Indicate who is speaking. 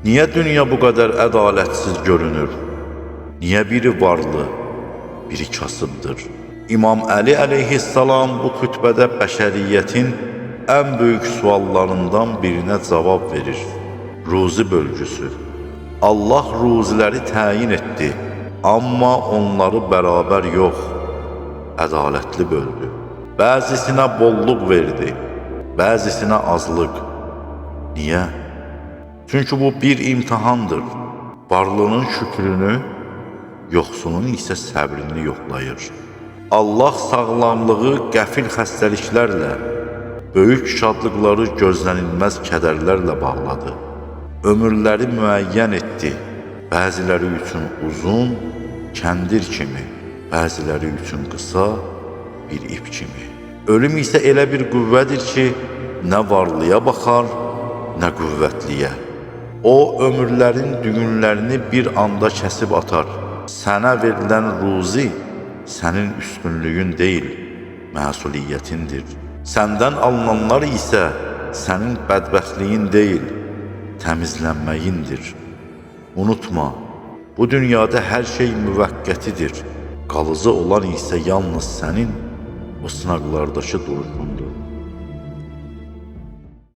Speaker 1: Niyə dünya bu qədər ədalətsiz görünür? Niyə biri varlı, biri kasıbdır? İmam Əli əleyhissalam bu xütbədə bəşəriyyətin ən böyük suallarından birinə cavab verir. Ruzi bölgüsü. Allah ruziləri təyin etdi, amma onları bərabər yox, ədalətli böldü. Bəzisinə bolluq verdi, bəzisinə azlıq. Niyə? Çünki bu bir imtihandır. Varlının şükrünü, yoxsulun isə səbrini yoxlayır. Allah sağlamlığı qəfil xəstəliklərlə, böyük şadlıqları gözlənilməz kədərlərlə bağladı. Ömürləri müəyyən etdi. Bəziləri üçün uzun, kəndir kimi, bəziləri üçün qısa, bir ip kimi. Ölüm isə elə bir qüvvədir ki, nə varlıya baxar, nə qüvvətliyə. O, ömürlərin düğünlərini bir anda kəsib atar. Sənə verilən ruzi sənin üstünlüyün deyil, məsuliyyətindir. Səndən alınanlar isə sənin bədbəxtliyin deyil, təmizlənməyindir. Unutma, bu dünyada hər şey müvəqqətidir. Qalıcı olan isə yalnız sənin o sınaqlardakı duruşundur.